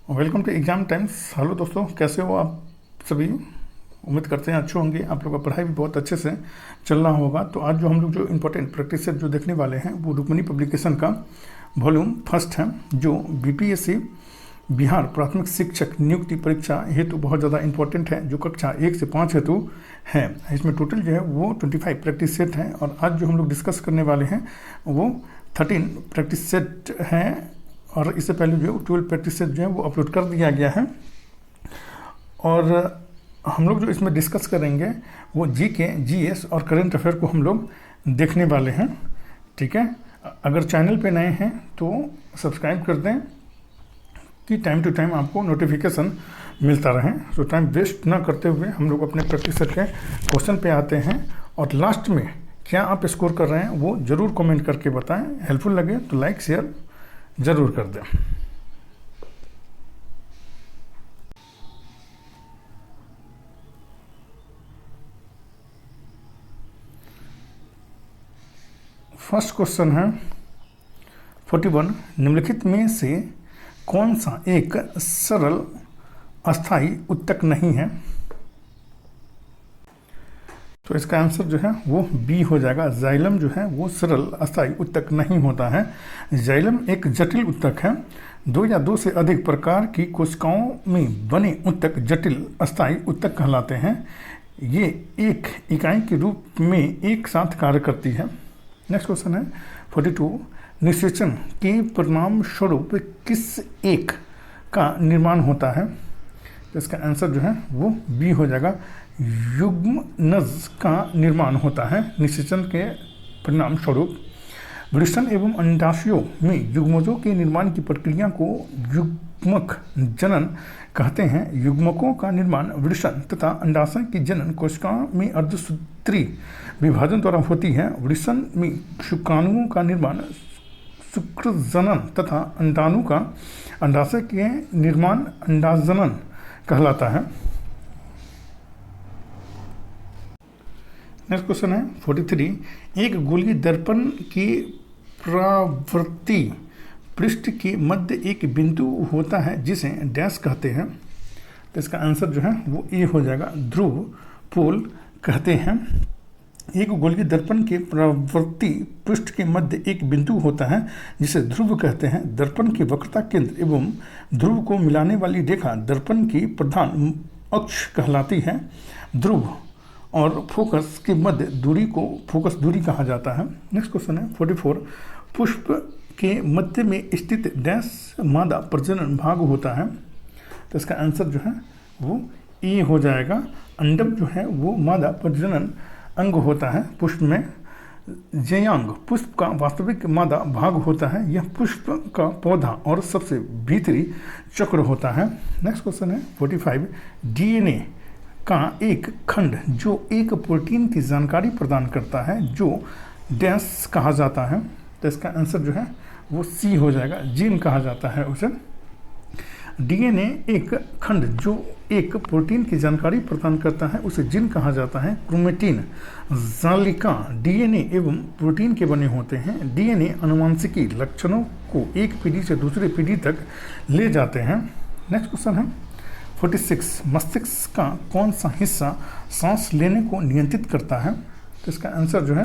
Welcome to Exam Times. Hello दोस्तों, कैसे हो आप सभी? उम्मीद करते हैं अच्छे होंगे। आप लोग का पढ़ाई भी बहुत अच्छे से चल रहा होगा। तो आज जो हम लोग जो इम्पोर्टेंट प्रैक्टिस सेट जो देखने वाले हैं वो रुक्मिणी पब्लिकेशन का वॉल्यूम फर्स्ट है, जो बीपीएससी बिहार प्राथमिक शिक्षक नियुक्ति परीक्षा हेतु बहुत ज़्यादा इंपॉर्टेंट है, जो कक्षा 1 से 5 हेतु है। इसमें टोटल जो है वो 25 प्रैक्टिस सेट हैं और आज जो हम लोग डिस्कस करने वाले हैं वो 13 प्रैक्टिस सेट हैं। और इससे पहले जो 12 प्रैक्टिस सेट जो है वो अपलोड कर दिया गया है। और हम लोग जो इसमें डिस्कस करेंगे वो जीके, जीएस और करंट अफेयर को हम लोग देखने वाले हैं। ठीक है, अगर चैनल पे नए हैं तो सब्सक्राइब कर दें कि टाइम टू टाइम आपको नोटिफिकेशन मिलता रहे। तो टाइम वेस्ट ना करते हुए हम लोग अपने प्रैक्टिस सेट के क्वेश्चन पे आते हैं और लास्ट में क्या आप स्कोर कर रहे हैं वो ज़रूर कमेंट करके बताएं। हेल्पफुल लगे तो लाइक शेयर ज़रूर कर दें। फर्स्ट क्वेश्चन है 41, निम्नलिखित में से कौन सा एक सरल अस्थाई उत्तक नहीं है? तो इसका आंसर जो है वो बी हो जाएगा। जाइलम जो है वो सरल अस्थाई उत्तक नहीं होता है। जाइलम एक जटिल उत्तक है। 2 या 2 से अधिक प्रकार की कोशिकाओं में बने उत्तक जटिल अस्थाई उत्तक कहलाते हैं। ये एक इकाई के रूप में एक साथ कार्य करती है। नेक्स्ट क्वेश्चन है 42, निषेचन के परिणाम स्वरूप किस एक का निर्माण होता है? तो इसका आंसर जो है वो बी हो जाएगा। युग्मनज का निर्माण होता है निषेचन के परिणाम स्वरूप। वृषण एवं अंडाशयों में युग्मजों के निर्माण की प्रक्रिया को युग्मक जनन कहते हैं। युग्मकों का निर्माण वृषण तथा अंडाशय की जनन कोशिकाओं में अर्धसूत्री विभाजन द्वारा होती है। वृषण में शुक्राणुओं का निर्माण शुक्रजनन तथा अंडाणु का अंडाशय के निर्माण अंडाजनन कहलाता है। नेक्स्ट क्वेश्चन है 43, एक गोलीय दर्पण की प्रवृत्ति पृष्ठ के मध्य एक बिंदु होता है जिसे डैश कहते हैं। तो इसका आंसर जो है वो ए हो जाएगा। ध्रुव पोल कहते हैं। एक गोलीय दर्पण के प्रवृत्ति पृष्ठ के मध्य एक बिंदु होता है जिसे ध्रुव कहते हैं। दर्पण की वक्रता केंद्र एवं ध्रुव को मिलाने वाली रेखा दर्पण की प्रधान अक्ष कहलाती है। ध्रुव और फोकस के मध्य दूरी को फोकस दूरी कहा जाता है। नेक्स्ट क्वेश्चन है 44, पुष्प के मध्य में स्थित डैश मादा प्रजनन भाग होता है। तो इसका आंसर जो है वो ए हो जाएगा। अंडम जो है वो मादा प्रजनन अंग होता है पुष्प में। जयांग पुष्प का वास्तविक मादा भाग होता है। यह पुष्प का पौधा और सबसे भीतरी चक्र होता है। नेक्स्ट क्वेश्चन है 45, डीएनए का एक खंड जो एक प्रोटीन की जानकारी प्रदान करता है जो डैश कहा जाता है। तो इसका आंसर जो है वो सी हो जाएगा। जीन कहा जाता है उसे। डीएनए एक खंड जो एक प्रोटीन की जानकारी प्रदान करता है उसे जीन कहा जाता है। क्रोमेटिन जालिका डीएनए एवं प्रोटीन के बने होते हैं। डीएनए आनुवंशिकी लक्षणों को एक पीढ़ी से दूसरी पीढ़ी तक ले जाते हैं। नेक्स्ट क्वेश्चन है 46, मस्तिष्क का कौन सा हिस्सा सांस लेने को नियंत्रित करता है? तो इसका आंसर जो है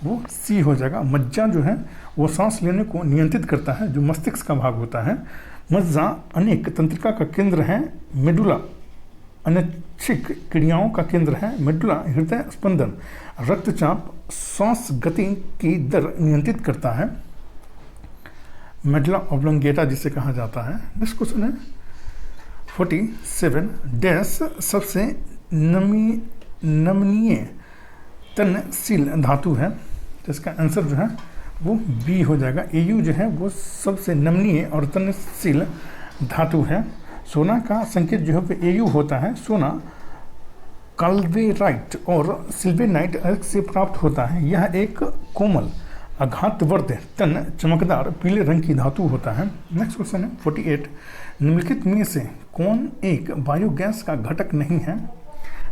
वो सी हो जाएगा। मज्जा जो है वो सांस लेने को नियंत्रित करता है, जो मस्तिष्क का भाग होता है। मज्जा अनेक तंत्रिका का केंद्र है। मेडुला अनैच्छिक क्रियाओं का केंद्र है। मेडुला हृदय स्पंदन, रक्तचाप, श्वास गति की दर नियंत्रित करता है। मेडुला ऑब्लोंगेटा जिसे कहा जाता है। नेक्स्ट क्वेश्चन है 47, डैश सबसे नमनीय तन्यशील धातु है। तो इसका आंसर जो है वो बी हो जाएगा। एयू जो है वो सबसे नमनीय और तन्यशील धातु है। सोना का संकेत जो है वो एयू होता है। सोना काल्वेराइट और सिल्वेनाइट से प्राप्त होता है। यह एक कोमल आघातवर्ध तन चमकदार पीले रंग की धातु होता है। नेक्स्ट क्वेश्चन है 48, निम्नलिखित में से कौन एक बायोगैस का घटक नहीं है?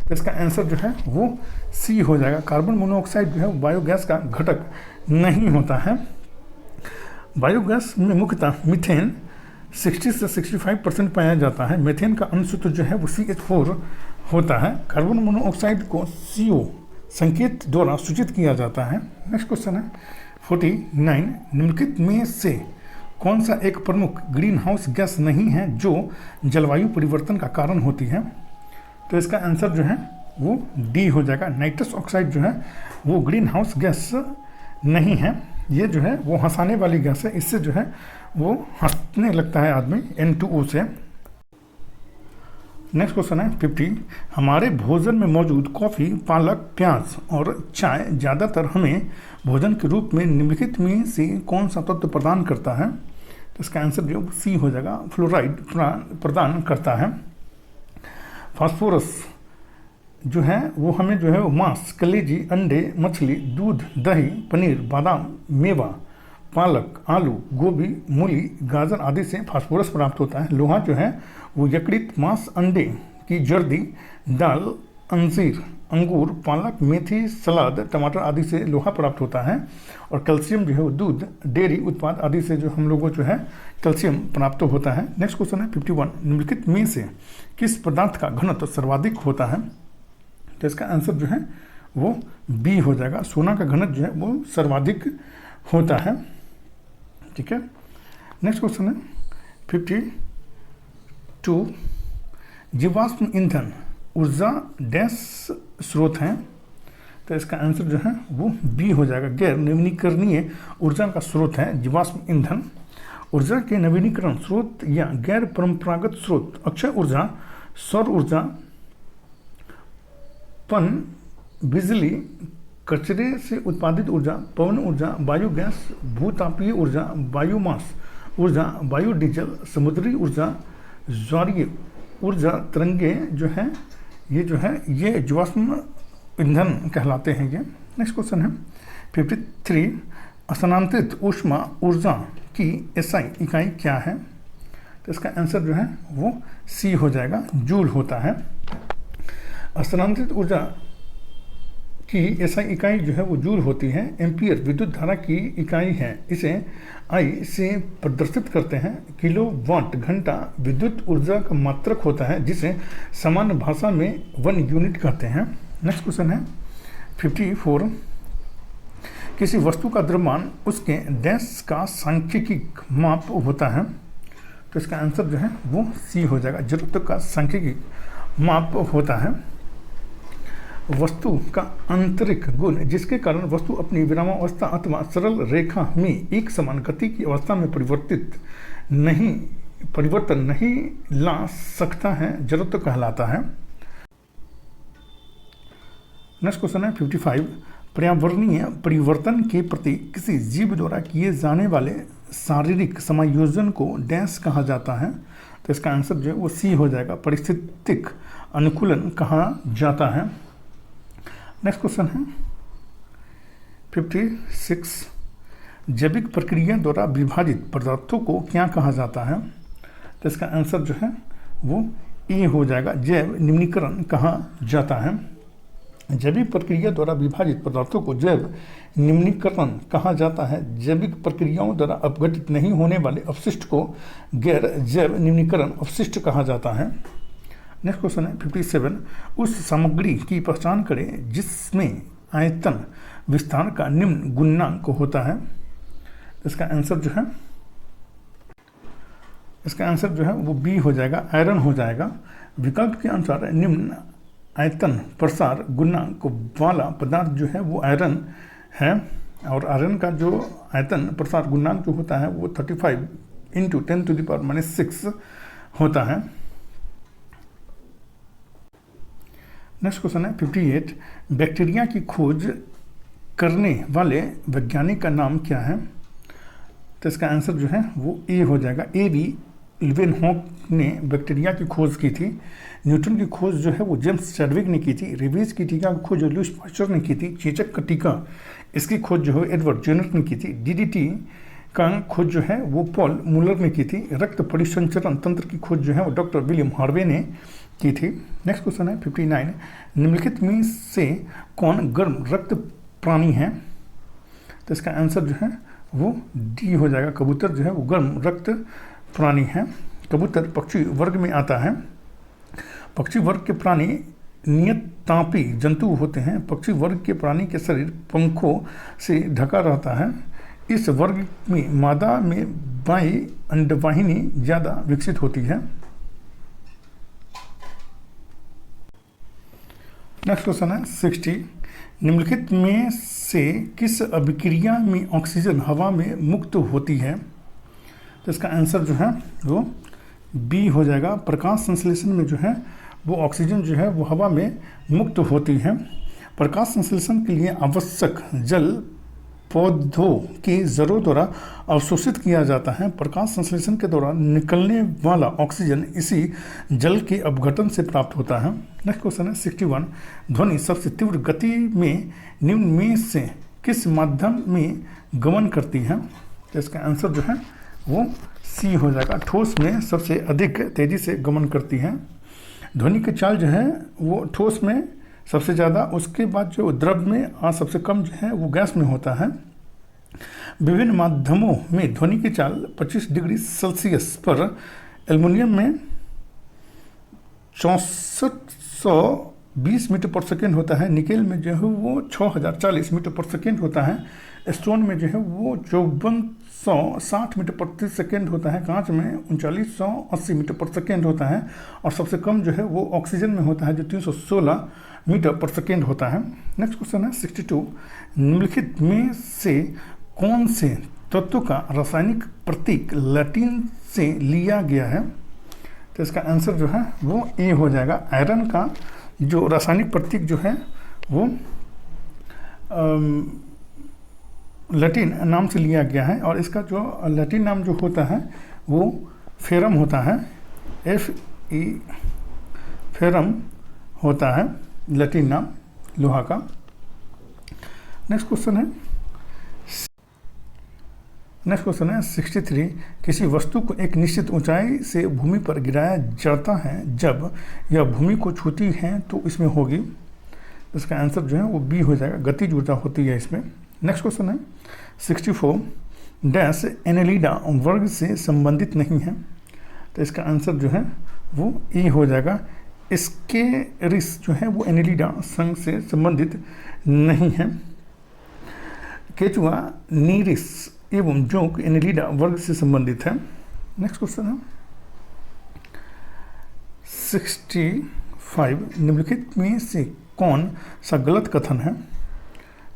तो इसका आंसर जो है वो सी हो जाएगा। कार्बन मोनोऑक्साइड जो है बायोगैस का घटक नहीं होता है। बायोगैस में मुख्यतः मीथेन, 60 से 65% पाया जाता है। मीथेन का अनुसूत्र जो है वो CH4 होता है। कार्बन मोनोऑक्साइड को CO संकेत द्वारा सूचित किया जाता है। नेक्स्ट क्वेश्चन है 49, निम्नलिखित में से कौन सा एक प्रमुख ग्रीन हाउस गैस नहीं है जो जलवायु परिवर्तन का कारण होती है? तो इसका आंसर जो है वो डी हो जाएगा। नाइट्रस ऑक्साइड जो है वो ग्रीन हाउस गैस नहीं है। ये जो है वो हंसाने वाली गैस है, इससे जो है वो हंसने लगता है आदमी N2O से। नेक्स्ट क्वेश्चन है 50, हमारे भोजन में मौजूद कॉफ़ी, पालक, प्याज और चाय ज़्यादातर हमें भोजन के रूप में निम्नलिखित में से कौन सा तत्व प्रदान करता है? तो इसका आंसर जो सी हो जाएगा, फ्लोराइड प्रदान करता है। फास्फोरस जो है वो हमें जो है वो मांस, कलेजी, अंडे, मछली, दूध, दही, पनीर, बादाम, मेवा, पालक, आलू, गोभी, मूली, गाजर आदि से फास्फोरस प्राप्त होता है। लोहा जो है वो यकृत, मांस, अंडे की जर्दी, दाल, अंजीर, अंगूर, पालक, मेथी, सलाद, टमाटर आदि से लोहा प्राप्त होता है। और कैल्शियम जो है वो दूध, डेयरी उत्पाद आदि से जो हम लोगों जो है कैल्शियम प्राप्त होता है। नेक्स्ट क्वेश्चन है 51, निम्नलिखित में से किस पदार्थ का घनत्व सर्वाधिक होता है? तो इसका आंसर जो है वो बी हो जाएगा। सोना का घनत्व जो है वो सर्वाधिक होता है। ठीक है। नेक्स्ट क्वेश्चन है 52, जीवाश्म ईंधन ऊर्जा डैश स्रोत हैं? तो इसका आंसर जो है वो बी हो जाएगा। गैर नवीनीकरणीय ऊर्जा का स्रोत है जीवाश्म ईंधन। ऊर्जा के नवीनीकरण स्रोत या गैर परंपरागत स्रोत अक्षय ऊर्जा, सौर ऊर्जा, पन बिजली, कचरे से उत्पादित ऊर्जा, पवन ऊर्जा, बायोगैस, भूतापीय ऊर्जा, बायोमास ऊर्जा, बायोडीजल, समुद्री ऊर्जा, ज्वारीय ऊर्जा तरंगे जो है ये जीवाश्म ईंधन कहलाते हैं ये। नेक्स्ट क्वेश्चन है 53, स्थानांतरित ऊष्मा ऊर्जा की SI इकाई क्या है? तो इसका आंसर जो है वो सी हो जाएगा, जूल होता है। स्थानांतरित ऊर्जा की SI इकाई जो है वो जूल होती है। एम्पियर विद्युत धारा की इकाई है, इसे I से प्रदर्शित करते हैं। किलोवाट घंटा विद्युत ऊर्जा का मात्रक होता है, जिसे सामान्य भाषा में 1 यूनिट कहते हैं। नेक्स्ट क्वेश्चन है 54, किसी वस्तु का द्रव्यमान उसके डैश का सांख्यिकी माप होता है? तो इसका आंसर जो है वो सी हो जाएगा, जरूरत का सांख्यिकी माप होता है। वस्तु का आंतरिक गुण जिसके कारण वस्तु अपनी विरामावस्था अथवा सरल रेखा में एक समान गति की अवस्था में परिवर्तन नहीं ला सकता है, जड़त्व कहलाता है। नेक्स्ट क्वेश्चन है 55, पर्यावरणीय परिवर्तन के प्रति किसी जीव द्वारा किए जाने वाले शारीरिक समायोजन को डैश कहा जाता है? तो इसका आंसर जो है वो सी हो जाएगा, परिस्थितिक अनुकूलन कहा जाता है। नेक्स्ट क्वेश्चन है 56, जैविक प्रक्रिया द्वारा विभाजित पदार्थों को क्या कहा जाता है? तो इसका आंसर जो है वो ए हो जाएगा, जैव निम्नीकरण कहा जाता है। जैविक प्रक्रिया द्वारा विभाजित पदार्थों को जैव निम्नीकरण कहा जाता है। जैविक प्रक्रियाओं द्वारा अपघटित नहीं होने वाले अपशिष्ट को गैर जैव निम्नीकरण अपशिष्ट कहा जाता है। नेक्स्ट क्वेश्चन है 57, उस सामग्री की पहचान करें जिसमें आयतन विस्तार का निम्न गुणांक होता है। इसका आंसर जो है वो बी हो जाएगा, आयरन हो जाएगा। विकल्प के अनुसार निम्न आयतन प्रसार गुणांक वाला पदार्थ जो है वो आयरन है, और आयरन का जो आयतन प्रसार गुणांक जो होता है वो 35 × 10⁻⁻6 होता है। नेक्स्ट क्वेश्चन है 58, बैक्टीरिया की खोज करने वाले वैज्ञानिक का नाम क्या है? तो इसका आंसर जो है वो ए हो जाएगा। A.B. लिवेनहॉक ने बैक्टीरिया की खोज की थी। न्यूटन की खोज जो है वो जेम्स चैडविक ने की थी। रेबीज की टीका की खोज लुईस पास्चर ने की थी। चेचक का टीका इसकी खोज जो है एडवर्ड जेनर ने की थी। DDT का खोज जो है वो पॉल मुलर ने की थी। रक्त परिसंचरण तंत्र की खोज जो है वो डॉक्टर विलियम हार्वे ने की थी। नेक्स्ट क्वेश्चन है 59, निम्नलिखित में से कौन गर्म रक्त प्राणी है? तो इसका आंसर जो है वो डी हो जाएगा, कबूतर जो है वो गर्म रक्त प्राणी है। कबूतर पक्षी वर्ग में आता है। पक्षी वर्ग के प्राणी नियतापी जंतु होते हैं। पक्षी वर्ग के प्राणी के शरीर पंखों से ढका रहता है। इस वर्ग में मादा में बाई अंडवाहिनी ज़्यादा विकसित होती है। नेक्स्ट क्वेश्चन है 60। निम्नलिखित में से किस अभिक्रिया में ऑक्सीजन हवा में मुक्त होती है? तो इसका आंसर जो है वो बी हो जाएगा। प्रकाश संश्लेषण में जो है वो ऑक्सीजन जो है वो हवा में मुक्त होती है। प्रकाश संश्लेषण के लिए आवश्यक जल पौधों की जड़ों द्वारा अवशोषित किया जाता है। प्रकाश संश्लेषण के दौरान निकलने वाला ऑक्सीजन इसी जल के अपघटन से प्राप्त होता है। नेक्स्ट क्वेश्चन है 61। ध्वनि सबसे तीव्र गति में निम्न में से किस माध्यम में गमन करती है? तो इसका आंसर जो है वो सी हो जाएगा। ठोस में सबसे अधिक तेजी से गमन करती है। ध्वनि की चाल जो है वो ठोस में सबसे ज़्यादा, उसके बाद जो द्रव में सबसे कम जो है वो गैस में होता है। विभिन्न माध्यमों में ध्वनि की चाल 25 डिग्री सेल्सियस पर एल्युमिनियम में 6420 मीटर पर सेकेंड होता है। निकेल में जो है वो 6040 मीटर पर सेकेंड होता है। स्टोन में जो है वो 5460 मीटर प्रति सेकेंड होता है। कांच में 3980 मीटर पर सेकेंड होता है। और सबसे कम जो है वो ऑक्सीजन में होता है जो 316 मीटर पर सेकेंड होता है। नेक्स्ट क्वेश्चन है 62। निम्नलिखित में से कौन से तत्व का रासायनिक प्रतीक लैटिन से लिया गया है? तो इसका आंसर जो है वो ए हो जाएगा। आयरन का जो रासायनिक प्रतीक जो है वो लैटिन नाम से लिया गया है। और इसका जो लैटिन नाम जो होता है वो फेरम होता है। FE फेरम होता है लैटिन नाम लोहा का। नेक्स्ट क्वेश्चन है 63। किसी वस्तु को एक निश्चित ऊंचाई से भूमि पर गिराया जाता है। जब यह भूमि को छूती है तो इसमें होगी। इसका आंसर जो है वो बी हो जाएगा। गतिज ऊर्जा होती है इसमें। नेक्स्ट क्वेश्चन है 64। डैश एनेलिडा वर्ग से संबंधित नहीं है। तो इसका आंसर जो है वो ए हो जाएगा। स्केरिस जो है वो एनेलिडा संघ से संबंधित नहीं है। केचुआ नीरिस एवं जोंक एनेलिडा वर्ग से संबंधित है। नेक्स्ट क्वेश्चन है 65। निम्नलिखित में से कौन सा गलत कथन है?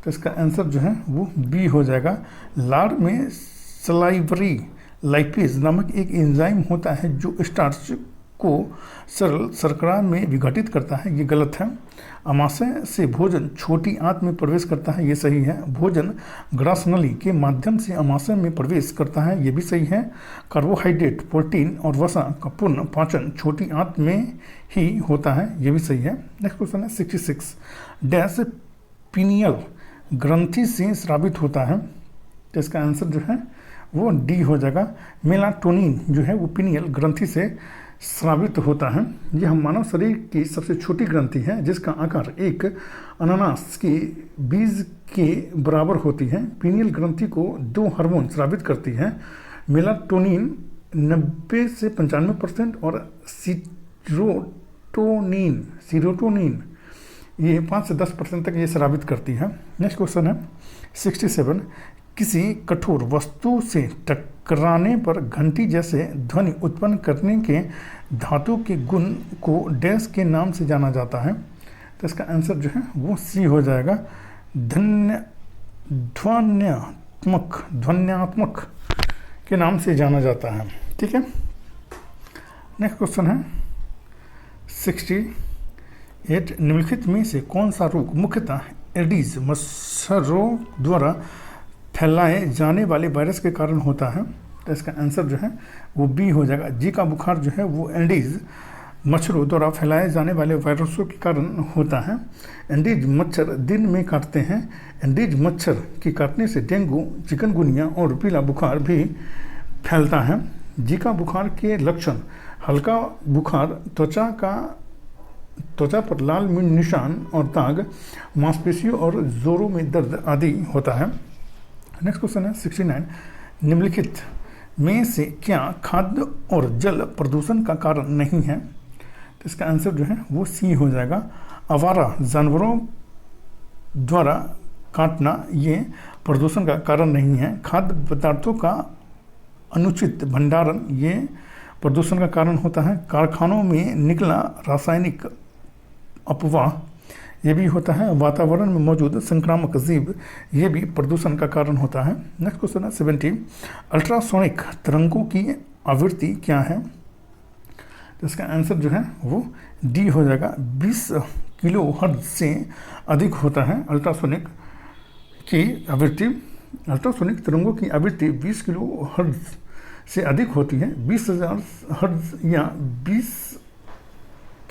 तो इसका आंसर जो है वो बी हो जाएगा। लार में सलाइवरी लाइपेज नामक एक एंजाइम होता है जो स्टार्च को सरल शर्करा में विघटित करता है। ये गलत है। आमाशय से भोजन छोटी आंत में प्रवेश करता है। ये सही है। भोजन ग्रासनली के माध्यम से आमाशय में प्रवेश करता है। ये भी सही है। कार्बोहाइड्रेट, प्रोटीन और वसा का पूर्ण पाचन छोटी आंत में ही होता है। ये भी सही है। नेक्स्ट क्वेश्चन है 66। डैश पीनियल ग्रंथि से स्रावित होता है। तो इसका आंसर जो है वो डी हो जाएगा। मेलाटोनिन जो है वो पीनियल ग्रंथि से स्रावित होता है। यह मानव शरीर की सबसे छोटी ग्रंथि है जिसका आकार एक अनानास के बीज के बराबर होती है। पीनियल ग्रंथि को 2 हार्मोन स्रावित करती है। मेलाटोनिन 90 से 95% और सीरोटोनिन ये 5 से 10% तक ये स्रावित करती है। नेक्स्ट क्वेश्चन है 67। किसी कठोर वस्तु से टकराने पर घंटी जैसे ध्वनि उत्पन्न करने के धातु के गुण को डैश के नाम से जाना जाता है। तो इसका आंसर जो है वो सी हो जाएगा। ध्वन्यात्मक के नाम से जाना जाता है। ठीक है। नेक्स्ट क्वेश्चन है 68। निम्नलिखित में से कौन सा रोग मुख्यतः एडीज मच्छरों द्वारा फैलाए जाने वाले वायरस के कारण होता है? तो इसका आंसर जो है वो बी हो जाएगा। जीका बुखार जो है वो एडीज मच्छरों द्वारा फैलाए जाने वाले वायरसों के कारण होता है। एडीज मच्छर दिन में काटते हैं। एडीज मच्छर के काटने से डेंगू, चिकनगुनिया और पीला बुखार भी फैलता है। जीका बुखार के लक्षण हल्का बुखार, त्वचा पर लाल निशान और दाग, मांसपेशियों और जोड़ों में दर्द आदि होता है। नेक्स्ट क्वेश्चन है 69। निम्नलिखित में से क्या खाद्य और जल प्रदूषण का कारण नहीं है? तो इसका आंसर जो है वो सी हो जाएगा। आवारा जानवरों द्वारा काटना ये प्रदूषण का कारण नहीं है। खाद्य पदार्थों का अनुचित भंडारण ये प्रदूषण का कारण होता है। कारखानों में निकला रासायनिक अपवाह ये भी होता है। वातावरण में मौजूद संक्रामक जीव ये भी प्रदूषण का कारण होता है। नेक्स्ट क्वेश्चन है 70। अल्ट्रासोनिक तरंगों की आवृत्ति क्या है? तो इसका आंसर जो है वो डी हो जाएगा। 20 किलोहर्ट्ज से अधिक होता है अल्ट्रासोनिक की आवृत्ति। अल्ट्रासोनिक तरंगों की आवृत्ति 20 किलोहर्ट्ज से अधिक होती है। 20,000 हर्ट्ज या 20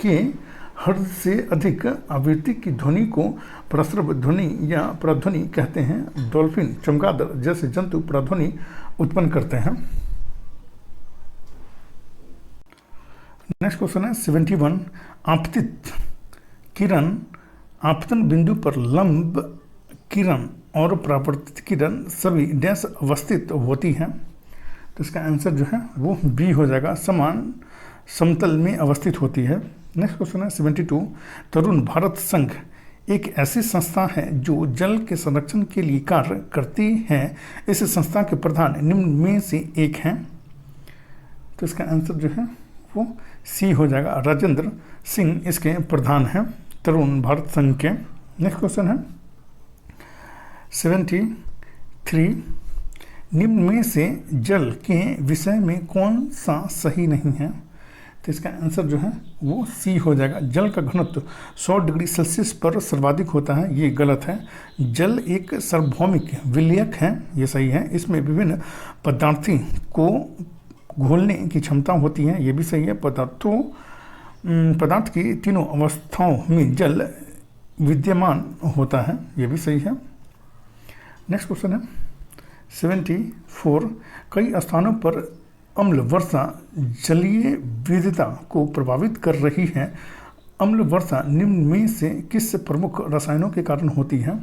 के हर्ट्ज से अधिक आवृत्ति की ध्वनि को प्रस्रव ध्वनि या प्रध्वनि कहते हैं। डॉल्फिन, चमगादड़ जैसे जंतु प्रध्वनि उत्पन्न करते हैं। नेक्स्ट क्वेश्चन है 71। आपतित किरण आपतन बिंदु पर लंब किरण और परावर्तित किरण सभी डैश अवस्थित होती हैं। तो इसका आंसर जो है वो बी हो जाएगा। समान समतल में अवस्थित होती है। नेक्स्ट क्वेश्चन है 72। तरुण भारत संघ एक ऐसी संस्था है जो जल के संरक्षण के लिए कार्य करती है। इस संस्था के प्रधान निम्न में से एक हैं। तो इसका आंसर जो है वो सी हो जाएगा। राजेंद्र सिंह इसके प्रधान हैं तरुण भारत संघ के। नेक्स्ट क्वेश्चन है 73। निम्न में से जल के विषय में कौन सा सही नहीं है? तो इसका आंसर जो है वो सी हो जाएगा। जल का घनत्व 100 डिग्री सेल्सियस पर सर्वाधिक होता है, ये गलत है। जल एक सार्वभौमिक विलयक है, ये सही है। इसमें विभिन्न पदार्थों को घोलने की क्षमता होती है, ये भी सही है। पदार्थ की तीनों अवस्थाओं में जल विद्यमान होता है, ये भी सही है। नेक्स्ट क्वेश्चन है 74। कई स्थानों पर अम्ल वर्षा जलीय विविधता को प्रभावित कर रही है। अम्ल वर्षा निम्न में से किस प्रमुख रसायनों के कारण होती है?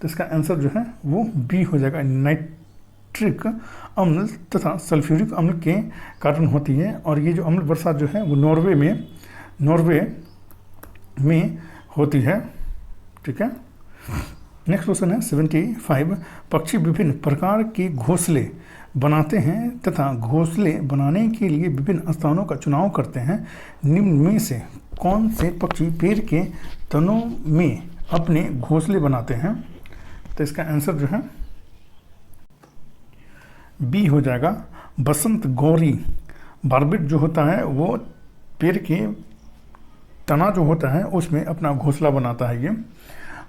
तो इसका आंसर जो है वो बी हो जाएगा। नाइट्रिक अम्ल तथा सल्फ्यूरिक अम्ल के कारण होती है। और ये जो अम्ल वर्षा जो है वो नॉर्वे में होती है, ठीक है। नेक्स्ट क्वेश्चन है 75। पक्षी विभिन्न प्रकार के घोंसले बनाते हैं तथा घोंसले बनाने के लिए विभिन्न स्थानों का चुनाव करते हैं। निम्न में से कौन से पक्षी पेड़ के तनों में अपने घोंसले बनाते हैं? तो इसका आंसर जो है बी हो जाएगा। बसंत गौरी बार्बिट जो होता है वो पेड़ के तना जो होता है उसमें अपना घोंसला बनाता है। ये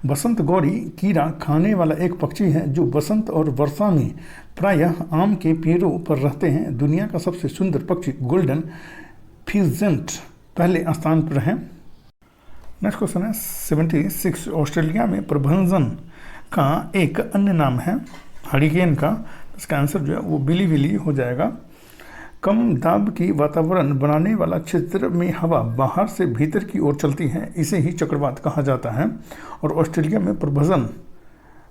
बसंत गौरी कीड़ा खाने वाला एक पक्षी है जो बसंत और वर्षा में प्रायः आम के पेड़ों पर रहते हैं। दुनिया का सबसे सुंदर पक्षी गोल्डन फिजेंट पहले स्थान पर है। नेक्स्ट क्वेश्चन है 76। ऑस्ट्रेलिया में प्रभंजन का एक अन्य नाम है हरिकेन का। इसका आंसर जो है वो बिली हो जाएगा। कम दाब की वातावरण बनाने वाला क्षेत्र में हवा बाहर से भीतर की ओर चलती है, इसे ही चक्रवात कहा जाता है। और ऑस्ट्रेलिया में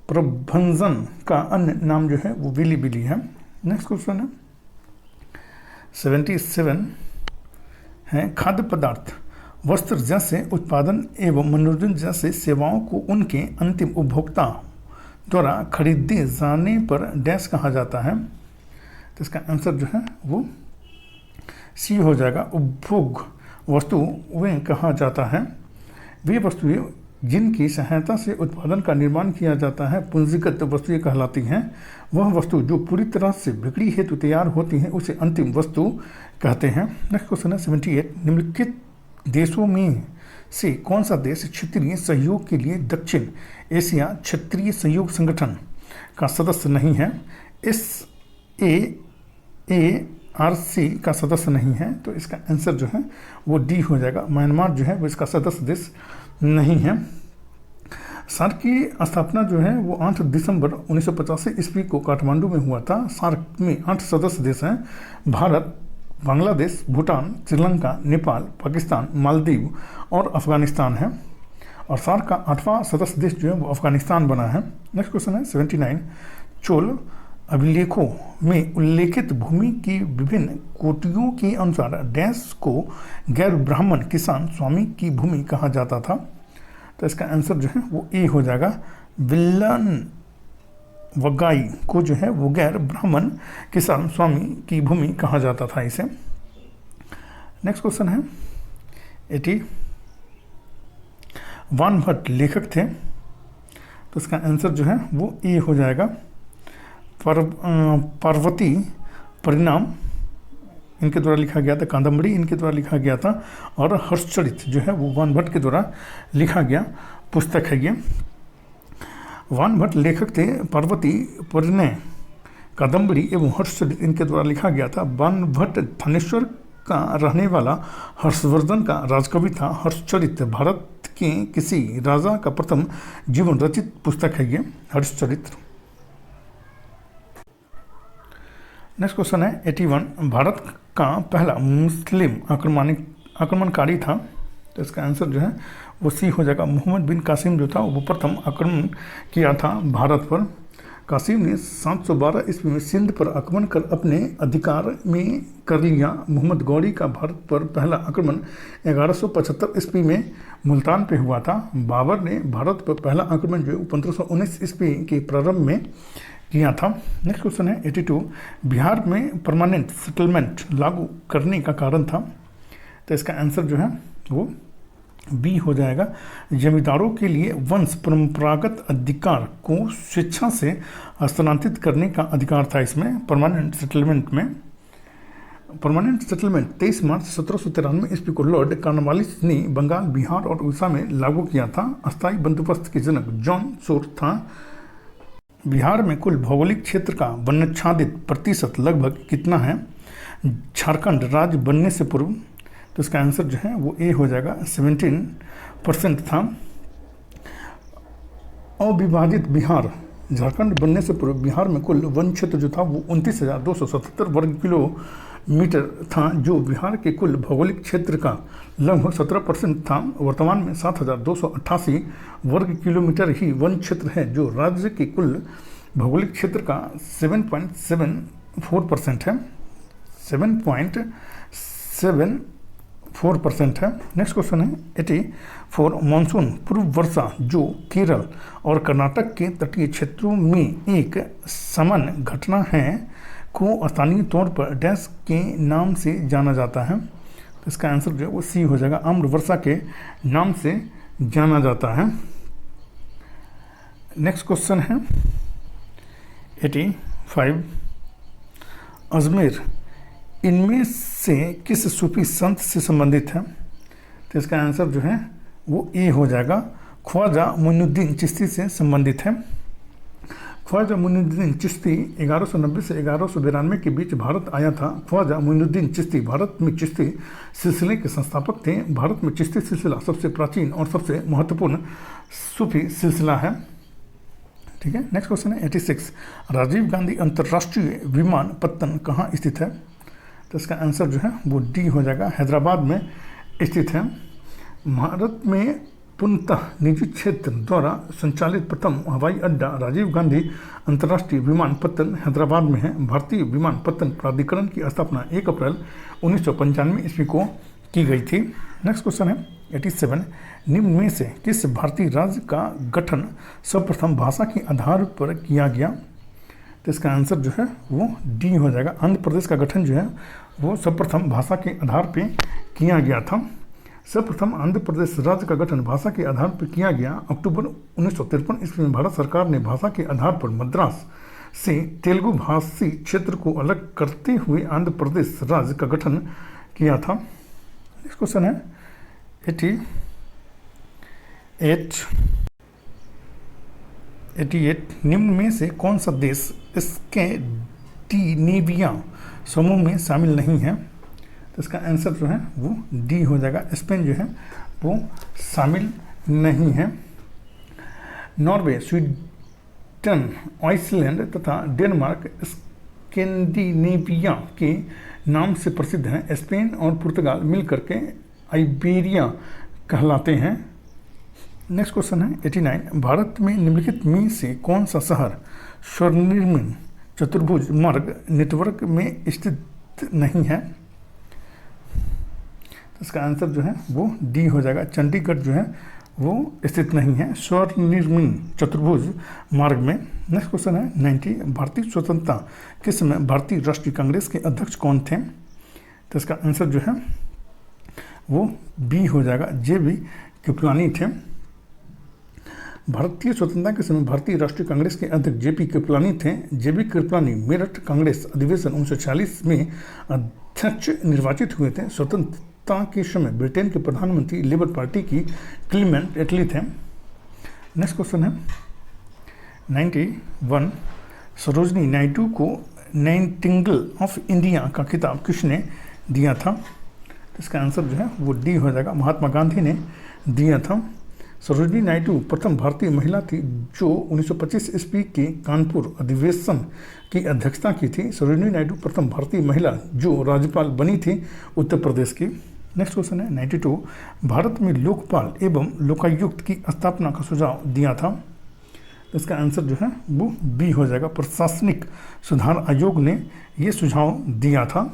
प्रभंजन का अन्य नाम जो है वो बिली है। नेक्स्ट क्वेश्चन है 77 है। खाद्य पदार्थ, वस्त्र जैसे उत्पादन एवं मनोरंजन जैसे सेवाओं को उनके अंतिम उपभोक्ता द्वारा खरीदे जाने पर डैश कहा जाता है। तो इसका आंसर जो है वो सी हो जाएगा। उपभोग वस्तुएं कहा जाता है। वे वस्तुएं जिनकी सहायता से उत्पादन का निर्माण किया जाता है पूंजीगत वस्तुएं कहलाती हैं। वह वस्तु जो पूरी तरह से बिक्री हेतु तैयार होती है उसे अंतिम वस्तु कहते हैं। नेक्स्ट क्वेश्चन है 78। निम्नलिखित देशों में से कौन सा देश क्षेत्रीय सहयोग के लिए दक्षिण एशिया क्षेत्रीय सहयोग संगठन का सदस्य नहीं है? SAARC का सदस्य नहीं है। तो इसका आंसर जो है वो डी हो जाएगा। म्यांमार जो है वो इसका सदस्य देश नहीं है। सार्क की स्थापना जो है वो 8 दिसंबर 1985 ईस्वी को काठमांडू में हुआ था। सार्क में 8 सदस्य देश हैं। भारत, बांग्लादेश, भूटान, श्रीलंका, नेपाल, पाकिस्तान, मालदीव और अफगानिस्तान है। और सार्क का 8वां सदस्य देश जो है वो अफगानिस्तान बना है। नेक्स्ट क्वेश्चन है 79। चोल अभिलेखों में उल्लेखित भूमि की विभिन्न कोटियों के अनुसार डैश को गैर ब्राह्मण किसान स्वामी की भूमि कहा जाता था। तो इसका आंसर जो है वो ए हो जाएगा। विल्लन वगाई को जो है वो गैर ब्राह्मण किसान स्वामी की भूमि कहा जाता था इसे। नेक्स्ट क्वेश्चन है 80। वानभट्ट लेखक थे, तो इसका आंसर जो है वो ए हो जाएगा। पार्वती परिणाम इनके द्वारा लिखा गया था, कादम्बरी इनके द्वारा लिखा गया था, और हर्षचरित जो है वो वानभट्ट के द्वारा लिखा गया पुस्तक है ये। वानभट्ट लेखक थे। पार्वती परिणय, कादम्बरी एवं हर्षचरित इनके द्वारा लिखा गया था। वानभट्ट थानेश्वर का रहने वाला हर्षवर्धन का राजकवि था। हर्षचरित भारत के किसी राजा का प्रथम जीवन रचित पुस्तक है ये हर्षचरित। नेक्स्ट क्वेश्चन है 81। भारत का पहला मुस्लिम आक्रमणकारी था, तो इसका आंसर जो है वो सी हो जाएगा। मोहम्मद बिन कासिम जो था वो प्रथम आक्रमण किया था भारत पर। कासिम ने 712 ईस्वी में सिंध पर आक्रमण कर अपने अधिकार में कर लिया। मोहम्मद गौरी का भारत पर पहला आक्रमण 1175 ईस्वी में मुल्तान पे हुआ था। बाबर ने भारत पर पहला आक्रमण जो 1519 ईस्वी के प्रारंभ में किया था। नेक्स्ट क्वेश्चन है 82। बिहार में परमानेंट सेटलमेंट लागू करने का कारण था, तो इसका आंसर जो है वो बी हो जाएगा। जमींदारों के लिए वंश परंपरागत अधिकार को स्वेच्छा से हस्तांतरित करने का अधिकार था इसमें परमानेंट सेटलमेंट में। परमानेंट सेटलमेंट 23 मार्च 1793 ईस्वी को लॉर्ड कॉर्नवालिस ने बंगाल, बिहार और उड़ीसा में लागू किया था। अस्थायी बंदोबस्त के जनक जॉन शोर था। बिहार में कुल भौगोलिक क्षेत्र का वनाच्छादित प्रतिशत लगभग कितना है झारखंड राज्य बनने से पूर्व, तो इसका आंसर जो है वो ए हो जाएगा। 17% था। अविभाजित बिहार, झारखंड बनने से पूर्व बिहार में कुल वन क्षेत्र जो था वो 29,277 वर्ग किलोमीटर था, जो बिहार के कुल भौगोलिक क्षेत्र का लगभग 17% था। वर्तमान में 7,288 वर्ग किलोमीटर ही वन क्षेत्र है, जो राज्य के कुल भौगोलिक क्षेत्र का 7.74% है। 7.74% है। नेक्स्ट क्वेश्चन है 84। मानसून पूर्व वर्षा जो केरल और कर्नाटक के तटीय क्षेत्रों में एक सामान्य घटना है को स्थानीय तौर पर डैश के नाम से जाना जाता है, तो इसका आंसर जो है वो सी हो जाएगा। आम्र वर्षा के नाम से जाना जाता है। नेक्स्ट क्वेश्चन है 85। अजमेर इनमें से किस सूफी संत से संबंधित है, तो इसका आंसर जो है वो ए हो जाएगा। ख्वाजा मोइनुद्दीन चिश्ती से संबंधित है। ख्वाजा मोइनुद्दीन चिश्ती 1190 से 1192 के बीच भारत आया था। ख्वाजा मोइनुद्दीन चिश्ती भारत में चिश्ती सिलसिले के संस्थापक थे। भारत में चिश्ती सिलसिला सबसे प्राचीन और सबसे महत्वपूर्ण सूफी सिलसिला है। ठीक है। नेक्स्ट क्वेश्चन है 86। राजीव गांधी अंतर्राष्ट्रीय विमानपत्तन कहाँ स्थित है, तो इसका आंसर जो है वो डी हो जाएगा। हैदराबाद में स्थित है। भारत में पूर्णतः निजी क्षेत्र द्वारा संचालित प्रथम हवाई अड्डा राजीव गांधी अंतर्राष्ट्रीय विमानपत्तन हैदराबाद में है। भारतीय विमानपत्तन प्राधिकरण की स्थापना 1 अप्रैल 1995 ईस्वी को की गई थी। नेक्स्ट क्वेश्चन है 87। निम्न में से किस भारतीय राज्य का गठन सर्वप्रथम भाषा के आधार पर किया गया, तो इसका आंसर जो है वो डी हो जाएगा। आंध्र प्रदेश का गठन जो है वो सर्वप्रथम भाषा के आधार पर किया गया था। सर्वप्रथम आंध्र प्रदेश राज्य का गठन भाषा के आधार पर किया गया। अक्टूबर 1953 ईस्वी में भारत सरकार ने भाषा के आधार पर मद्रास से तेलुगु भाषी क्षेत्र को अलग करते हुए आंध्र प्रदेश राज्य का गठन किया था। नेक्स्ट क्वेश्चन है 88। निम्न में से कौन सा देश स्कैंडिनेविया समूह में शामिल नहीं है, तो इसका आंसर जो है वो डी हो जाएगा। स्पेन जो है वो शामिल नहीं है। नॉर्वे, स्वीडन, आइसलैंड तथा डेनमार्क स्कैंडिनेविया के नाम से प्रसिद्ध हैं। स्पेन और पुर्तगाल मिलकर के आइबेरिया कहलाते हैं। नेक्स्ट क्वेश्चन है 89। भारत में निम्नलिखित में से कौन सा शहर स्वर्णिम चतुर्भुज मार्ग नेटवर्क में स्थित नहीं है। तो इसका आंसर जो है वो डी हो जाएगा, चंडीगढ़ जो है वो स्थित नहीं है स्वर्णिम चतुर्भुज मार्ग में। नेक्स्ट क्वेश्चन है 90, भारतीय स्वतंत्रता के समय भारतीय राष्ट्रीय कांग्रेस के अध्यक्ष कौन थे? तो इसका आंसर जो है वो बी हो जाएगा, JB कृपलानी थे। भारतीय स्वतंत्रता के समय भारतीय राष्ट्रीय कांग्रेस के अध्यक्ष JP कृपलानी थे। JB कृपलानी मेरठ कांग्रेस अधिवेशन 1940 में अध्यक्ष निर्वाचित हुए थे। स्वतंत्रता के समय ब्रिटेन के प्रधानमंत्री लेबर पार्टी की क्लीमेंट एटली थे। नेक्स्ट क्वेश्चन है 91, सरोजनी नायडू को नाइटिंगेल ऑफ इंडिया का खिताब किसने दिया था? इसका आंसर जो है वो डी हो जाएगा, महात्मा गांधी ने दिया था। सरोजनी नायडू प्रथम भारतीय महिला थी जो 1925 ईस्वी के कानपुर अधिवेशन की अध्यक्षता की थी। सरोजनी नायडू प्रथम भारतीय महिला जो राज्यपाल बनी थी उत्तर प्रदेश की। नेक्स्ट क्वेश्चन है 92, भारत में लोकपाल एवं लोकायुक्त की स्थापना का सुझाव दिया था। तो इसका आंसर जो है वो बी हो जाएगा, प्रशासनिक सुधार आयोग ने ये सुझाव दिया था।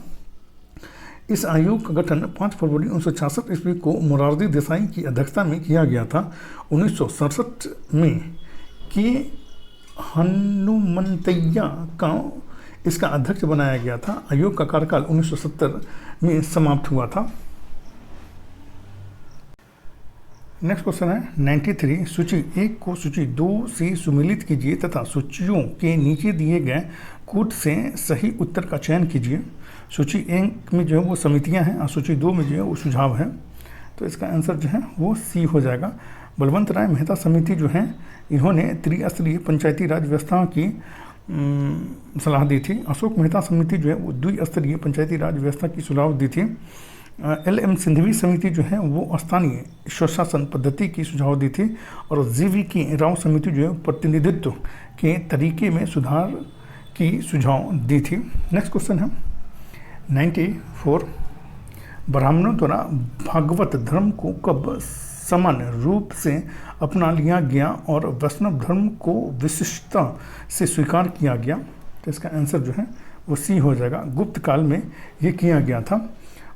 इस आयोग का गठन 5 फरवरी 1966 ईस्वी को मोरारजी देसाई की अध्यक्षता में किया गया था। 1967 में के हनुमंतैया का इसका अध्यक्ष बनाया गया था। आयोग का कार्यकाल 1970 में समाप्त हुआ था। नेक्स्ट क्वेश्चन है 93, सूची 1 को सूची 2 से सुमेलित कीजिए तथा सूचियों के नीचे दिए गए कूट से सही उत्तर का चयन कीजिए। सूची 1 में जो है वो समितियां हैं और सूची 2 में जो है वो सुझाव है। तो इसका आंसर जो है वो सी हो जाएगा। बलवंत राय मेहता समिति जो है इन्होंने त्रिस्तरीय पंचायती राज व्यवस्था की सलाह दी थी। अशोक मेहता समिति जो है वो द्विस्तरीय पंचायती राज व्यवस्था की सुझाव दी थी। LM सिंघवी समिति जो है वो स्थानीय स्वशासन पद्धति की सुझाव दी थी। और GV राव समिति जो है प्रतिनिधित्व के तरीके में सुधार की सुझाव दी थी। नेक्स्ट क्वेश्चन है 94, ब्राह्मणों द्वारा भागवत धर्म को कब सामान्य रूप से अपना लिया गया और वैष्णव धर्म को विशिष्टता से स्वीकार किया गया? तो इसका आंसर जो है वो सी हो जाएगा, गुप्त काल में ये किया गया था।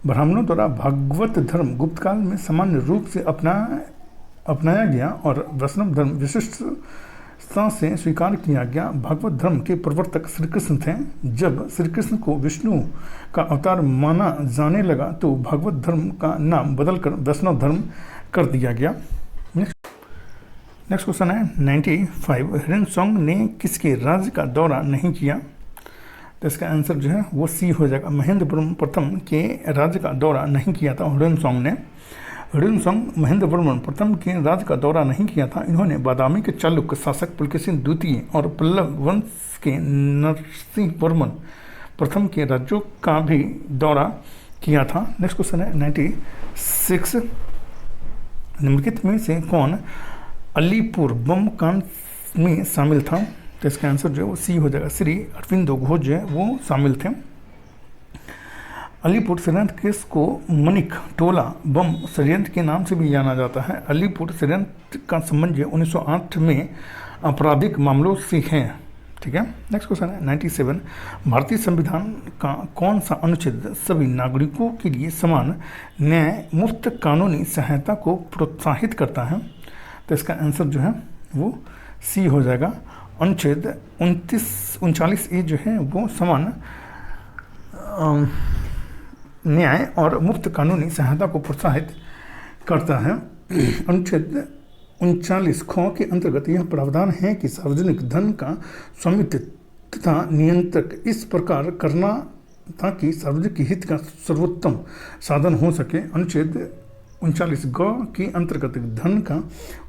ब्राह्मणों द्वारा भागवत धर्म गुप्त काल में सामान्य रूप से अपनाया गया और वैष्णव धर्म विशिष्टता से स्वीकार किया गया। भागवत धर्म के प्रवर्तक श्री कृष्ण थे। जब श्री कृष्ण को विष्णु का अवतार माना जाने लगा तो भागवत धर्म का नाम बदलकर वैष्णव धर्म कर दिया गया। नेक्स्ट क्वेश्चन है 95, हिरनसोंग ने किसके राज्य का दौरा नहीं किया? तो इसका आंसर जो है वो सी हो जाएगा, महेंद्रवर्मन प्रथम के राज्य का दौरा नहीं किया था हिरनसोंग ने। हिरनसोंग महेंद्रवर्मन प्रथम के राज्य का दौरा नहीं किया था। इन्होंने बादामी के चालुक्य शासक पुलकेशिन द्वितीय और पल्लव वंश के नरसिंहवर्मन प्रथम के राज्यों का भी दौरा किया था। नेक्स्ट क्वेश्चन है 96, निम्नलिखित में से कौन अलीपुर बम कांड में शामिल था? तो इसका आंसर जो है वो सी हो जाएगा, श्री अरविंदो घोष जो है वो शामिल थे। अलीपुर षड्यंत्र केस को मनिक टोला बम षड्यंत्र के नाम से भी जाना जाता है। अलीपुर षड्यंत्र का संबंध 1908 में आपराधिक मामलों से है। ठीक है। नेक्स्ट क्वेश्चन है 97, भारतीय संविधान का कौन सा अनुच्छेद सभी नागरिकों के लिए समान न्याय मुफ्त कानूनी सहायता को प्रोत्साहित करता है? तो इसका आंसर जो है वो सी हो जाएगा, अनुच्छेद 39A जो है वो समान न्याय और मुफ्त कानूनी सहायता को प्रोत्साहित करता है। अनुच्छेद 39 ख के अंतर्गत यह प्रावधान है कि सार्वजनिक धन का स्वामित्व तथा नियंत्रक इस प्रकार करना ताकि सार्वजनिक हित का सर्वोत्तम साधन हो सके। अनुच्छेद 39 ग के अंतर्गत धन का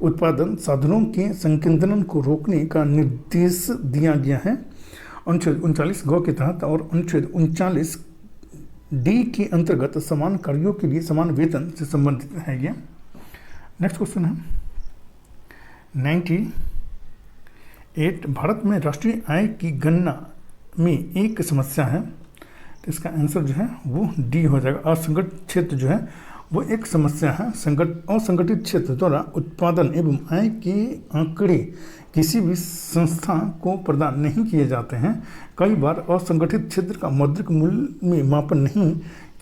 उत्पादन साधनों के संकेंद्रण को रोकने का निर्देश दिया गया है अनुच्छेद 39 ग के तहत, और अनुच्छेद 39 डी के अंतर्गत समान कार्यों के लिए समान वेतन से संबंधित है ये। नेक्स्ट क्वेश्चन है 98, भारत में राष्ट्रीय आय की गणना में एक समस्या है। तो इसका आंसर जो है वो डी हो जाएगा, असंगठित क्षेत्र जो है वो एक समस्या है। असंगठित क्षेत्र द्वारा उत्पादन एवं आय के आंकड़े किसी भी संस्था को प्रदान नहीं किए जाते हैं। कई बार असंगठित क्षेत्र का मौद्रिक मूल्य में मापन नहीं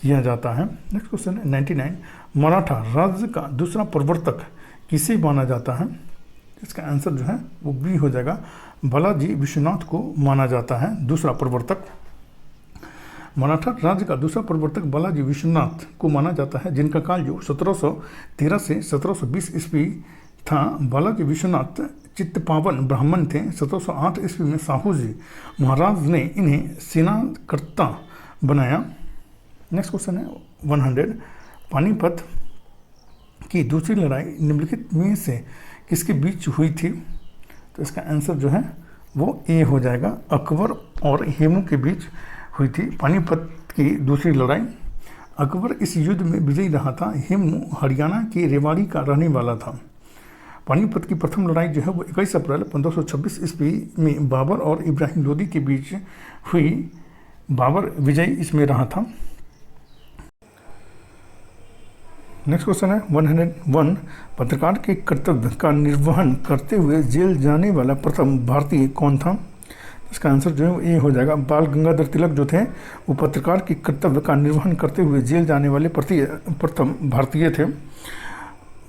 किया जाता है। नेक्स्ट क्वेश्चन है 99, मराठा राज्य का दूसरा प्रवर्तक किसे माना जाता है? इसका आंसर जो है वो बी हो जाएगा, बालाजी विश्वनाथ को माना जाता है दूसरा प्रवर्तक। मराठा राज्य का दूसरा प्रवर्तक बालाजी विश्वनाथ को माना जाता है, जिनका कालयुग 1713 से 1720 ईस्वी था। बालाजी विश्वनाथ चित्तपावन ब्राह्मण थे। 1708 ईस्वी में साहू जी महाराज ने इन्हें सेनाकर्ता बनाया। नेक्स्ट क्वेश्चन है 100, पानीपत की दूसरी लड़ाई निम्नलिखित में से किसके बीच हुई थी? तो इसका आंसर जो है वो ए हो जाएगा, अकबर और हेमू के बीच हुई थी पानीपत की दूसरी लड़ाई। अकबर इस युद्ध में विजयी रहा था। हेमू हरियाणा के रेवाड़ी का रहने वाला था। पानीपत की प्रथम लड़ाई जो है वो 21 अप्रैल 1526 ईस्वी में बाबर और इब्राहिम लोदी के बीच हुई। बाबर विजयी इसमें रहा था। नेक्स्ट क्वेश्चन है 101, पत्रकार के कर्तव्य का निर्वहन करते हुए जेल जाने वाला प्रथम भारतीय कौन था? इसका आंसर जो है ये हो जाएगा, बाल गंगाधर तिलक जो थे वो पत्रकार के कर्तव्य का निर्वहन करते हुए जेल जाने वाले प्रथम भारतीय थे।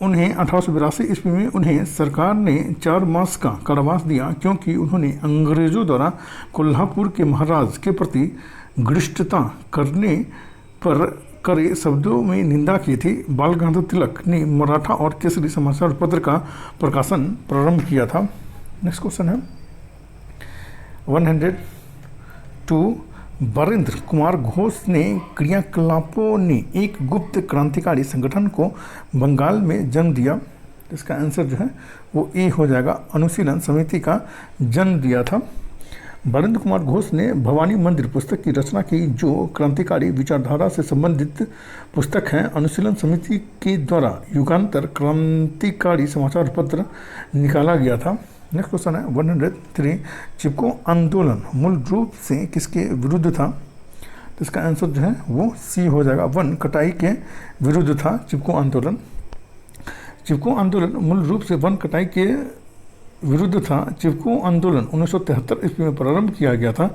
उन्हें 1882 ईस्वी में उन्हें सरकार ने 4 मास का कारावास दिया, क्योंकि उन्होंने अंग्रेजों द्वारा कोल्हापुर के महाराज के प्रति घृष्टता करने पर करे शब्दों में निंदा की थी। बाल गंगाधर तिलक ने मराठा और केसरी समाचार पत्र का प्रकाशन प्रारंभ किया था। नेक्स्ट क्वेश्चन है 102, वीरेंद्र कुमार घोष ने क्रियाकलापों ने एक गुप्त क्रांतिकारी संगठन को बंगाल में जन्म दिया। इसका आंसर जो है वो ए हो जाएगा, अनुशीलन समिति का जन्म दिया था। वीरेंद्र कुमार घोष ने भवानी मंदिर पुस्तक की रचना की, जो क्रांतिकारी विचारधारा से संबंधित पुस्तक है। अनुशीलन समिति के द्वारा युगांतर क्रांतिकारी समाचार पत्र निकाला गया था। नेक्स्ट क्वेश्चन है 103, चिपको आंदोलन मूल रूप से किसके विरुद्ध था? तो इसका आंसर जो है वो सी हो जाएगा, वन कटाई के विरुद्ध था चिपको आंदोलन। चिपको आंदोलन मूल रूप से वन कटाई के विरुद्ध था। चिपको आंदोलन 1973 ईस्वी में प्रारंभ किया गया था।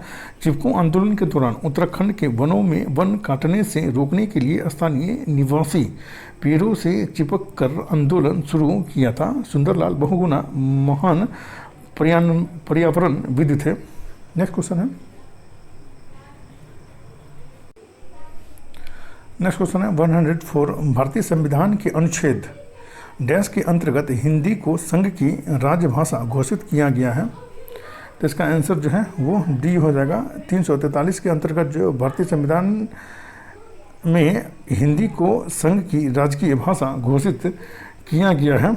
चिपको आंदोलन के दौरान उत्तराखंड के वनों में वन काटने से रोकने के लिए स्थानीय निवासी पेड़ों से चिपक कर आंदोलन शुरू किया था। सुंदरलाल बहुगुणा महान पर्यावरणविद थे। नेक्स्ट क्वेश्चन है नेक्स्ट क्वेश्चन है 104, भारतीय संविधान के अनुच्छेद डैश के अंतर्गत हिंदी को संघ की राजभाषा घोषित किया गया है। तो इसका आंसर जो है वो डी हो जाएगा। 343 के अंतर्गत जो भारतीय संविधान में हिंदी को संघ की राजकीय भाषा घोषित किया गया है।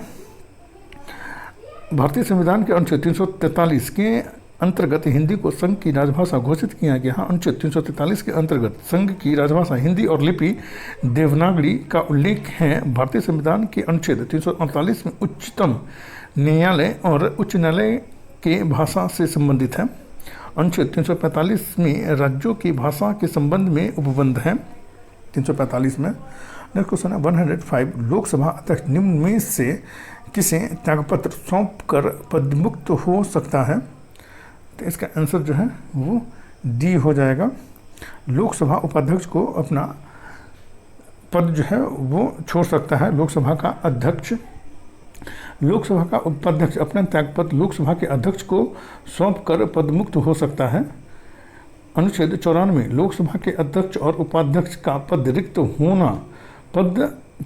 भारतीय संविधान के अनुच्छेद 343 के अंतर्गत हिंदी को संघ की राजभाषा घोषित किया गया है। अनुच्छेद 343 के अंतर्गत संघ की राजभाषा हिंदी और लिपि देवनागरी का उल्लेख है। भारतीय संविधान के अनुच्छेद 348 में उच्चतम न्यायालय और उच्च न्यायालय के भाषा से संबंधित है। अनुच्छेद 345 में राज्यों की भाषा के संबंध में उपबंध है। 345 में। नेक्स्ट क्वेश्चन है 105, लोकसभा अध्यक्ष निम्न में से किसे त्यागपत्र सौंप कर पदमुक्त हो सकता है? तो इसका आंसर जो है वो डी हो जाएगा। लोकसभा उपाध्यक्ष को अपना पद जो है वो छोड़ सकता है। लोकसभा का अध्यक्ष, लोकसभा का उपाध्यक्ष अपना त्यागपत्र लोकसभा के अध्यक्ष को सौंप कर पदमुक्त हो सकता है। अनुच्छेद 94 लोकसभा के अध्यक्ष और उपाध्यक्ष का पद रिक्त होना पद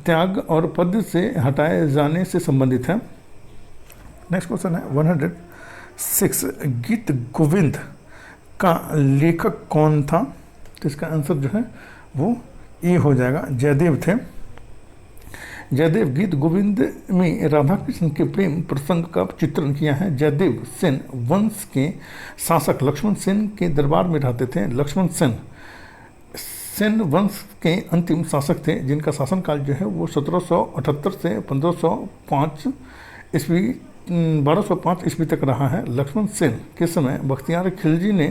त्याग और पद से हटाए जाने से संबंधित है। नेक्स्ट क्वेश्चन है 106, गीत गोविंद का लेखक कौन था? तो इसका आंसर जो है वो ए हो जाएगा, जयदेव थे। जयदेव गीत गोविंद में राधा कृष्ण के प्रेम प्रसंग का चित्रण किया है। जयदेव सेन वंश के शासक लक्ष्मण सेन के दरबार में रहते थे। लक्ष्मण सेन सेन वंश के अंतिम शासक थे, जिनका शासनकाल जो है वो 1778 से 1505 ईस्वी 1205 ईस्वी तक रहा है। लक्ष्मण सेन के समय बख्तियार खिलजी ने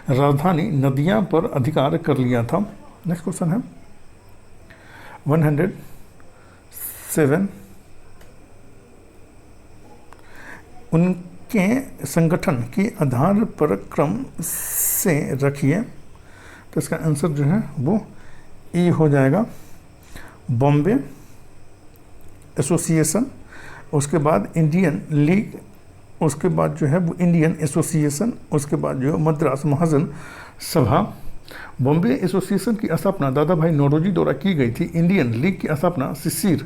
राजधानी नदिया पर अधिकार कर लिया था। नेक्स्ट क्वेश्चन है 7 उनके संगठन के आधार पर क्रम से रखिए। तो इसका आंसर जो है वो ए हो जाएगा, बॉम्बे एसोसिएशन, उसके बाद इंडियन लीग, उसके बाद जो है वो इंडियन एसोसिएशन, उसके बाद जो है मद्रास महाजन सभा। बॉम्बे एसोसिएशन की स्थापना दादा भाई नौरोजी द्वारा की गई थी। इंडियन लीग की स्थापना शिशिर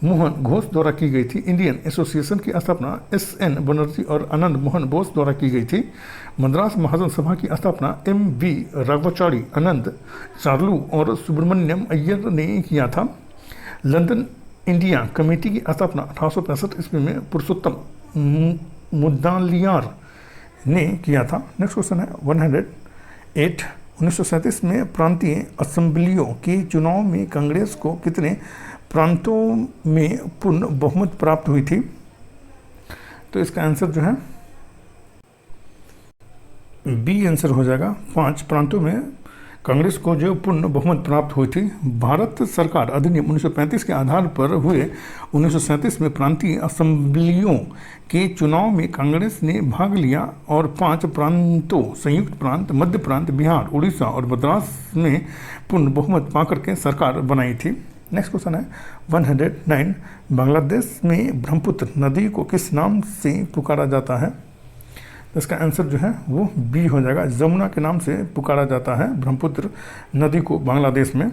मोहन घोष द्वारा की गई थी। इंडियन एसोसिएशन की स्थापना SN बनर्जी और आनंद मोहन बोस द्वारा की गई थी। मद्रास महाजन सभा की स्थापना MV राघवाचारी, आनंद चार्लू और सुब्रमण्यम अय्यर ने किया था। लंदन इंडिया कमेटी की स्थापना 1865 ईस्वी में पुरुषोत्तम मुदलियार ने किया था। नेक्स्ट क्वेश्चन है 108। 1937 में प्रांतीय असेंबलियों के चुनाव में कांग्रेस को कितने प्रांतों में पूर्ण बहुमत प्राप्त हुई थी? तो इसका आंसर जो है बी आंसर हो जाएगा। 5 प्रांतों में कांग्रेस को जो पूर्ण बहुमत प्राप्त हुई थी। भारत सरकार अधिनियम 1935 के आधार पर हुए 1937 में प्रांतीय असेंबलियों के चुनाव में कांग्रेस ने भाग लिया और 5 प्रांतों संयुक्त प्रांत, मध्य प्रांत, बिहार, उड़ीसा और मद्रास में पूर्ण बहुमत पाकर के सरकार बनाई थी। नेक्स्ट क्वेश्चन है 109। बांग्लादेश में ब्रह्मपुत्र नदी को किस नाम से पुकारा जाता है? तो इसका आंसर जो है वो बी हो जाएगा, जमुना के नाम से पुकारा जाता है ब्रह्मपुत्र नदी को बांग्लादेश में।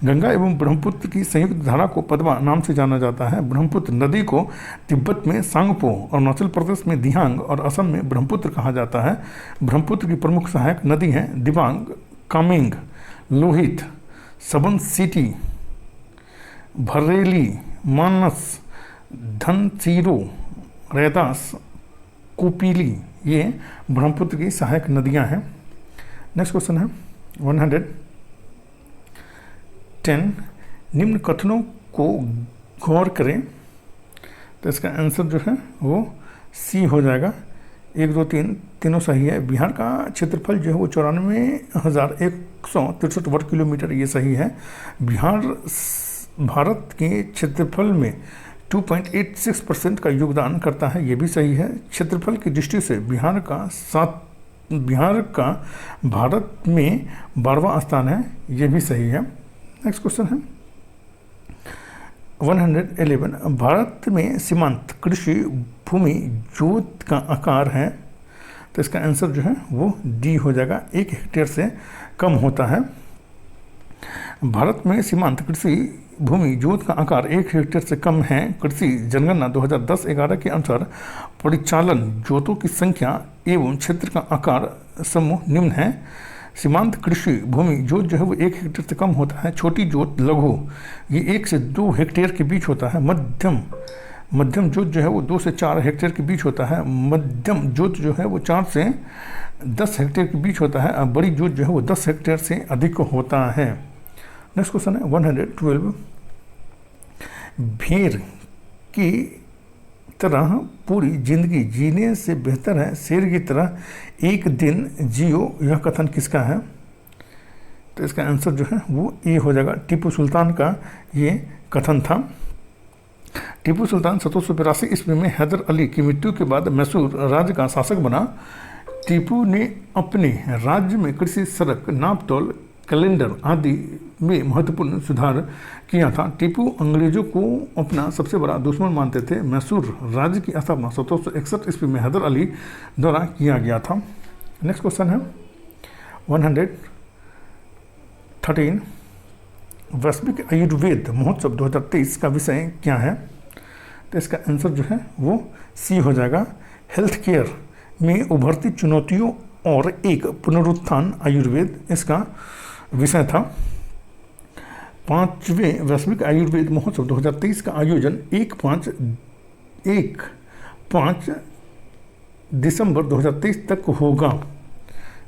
गंगा एवं ब्रह्मपुत्र की संयुक्त धारा को पद्मा नाम से जाना जाता है। ब्रह्मपुत्र नदी को तिब्बत में सांगपो, अरुणाचल प्रदेश में दिहांग और असम में ब्रह्मपुत्र कहा जाता है। ब्रह्मपुत्र की प्रमुख सहायक नदी हैं दिबांग, कामेंग, लोहित, सबनसिटी, भरेली, मानस, धनसिरो, रैदास, कोपिली, ये ब्रह्मपुत्र की सहायक नदियां हैं। नेक्स्ट क्वेश्चन है 110। निम्न कथनों को गौर करें। तो इसका आंसर जो है वो सी हो जाएगा। 1, 2, 3 तीनों सही है। बिहार का क्षेत्रफल जो है वो 94,163 वर्ग किलोमीटर, ये सही है। बिहार भारत के क्षेत्रफल में 2.86% का योगदान करता है, ये भी सही है। क्षेत्रफल की दृष्टि से बिहार का भारत में 12वां स्थान है, ये भी सही है। नेक्स्ट क्वेश्चन है 111। भारत में सीमांत कृषि भूमि जोत का आकार है। तो इसका आंसर जो है वो डी हो जाएगा, 1 हेक्टेयर से कम होता है। भारत में सीमांत कृषि भूमि जोत का आकार 1 हेक्टेयर से कम है। कृषि जनगणना 2010-11 के अनुसार परिचालन जोतों की संख्या एवं क्षेत्र का आकार समूह निम्न है। सीमांत कृषि भूमि जोत जो है वो 1 हेक्टेयर से कम होता है। छोटी जोत लघु ये 1 से 2 हेक्टेयर के बीच होता है। मध्यम जोत जो है वो 2 से 4 हेक्टेयर के बीच होता है। मध्यम जोत जो है वो 4 से 10 हेक्टेयर के बीच होता है। और बड़ी जोत जो है वो 10 हेक्टेयर से अधिक होता है। नेक्स्ट क्वेश्चन है 112। भेड़ की तरह पूरी जिंदगी जीने से बेहतर है शेर की तरह एक दिन जियो, यह कथन किसका है? तो इसका आंसर जो है वो ए हो जाएगा, टीपू सुल्तान का ये कथन था। टीपू सुल्तान 1782 ईस्वी में हैदर अली की मृत्यु के बाद मैसूर राज्य का शासक बना। टीपू ने अपने राज्य में कृषि, सड़क, नापतोल, कैलेंडर आदि में महत्वपूर्ण सुधार किया था। टीपू अंग्रेजों को अपना सबसे बड़ा दुश्मन मानते थे। मैसूर राज्य की स्थापना 1761 ईस्वी में हैदर अली द्वारा किया गया था। नेक्स्ट क्वेश्चन है 113। वैश्विक आयुर्वेद महोत्सव 2023 का विषय क्या है? तो इसका आंसर जो है वो सी हो जाएगा, हेल्थ केयर में उभरती चुनौतियों और एक पुनरुत्थान आयुर्वेद इसका विषय था। 5वें वैश्विक आयुर्वेद महोत्सव 2023 का आयोजन 1-5 दिसंबर 2023 तक होगा।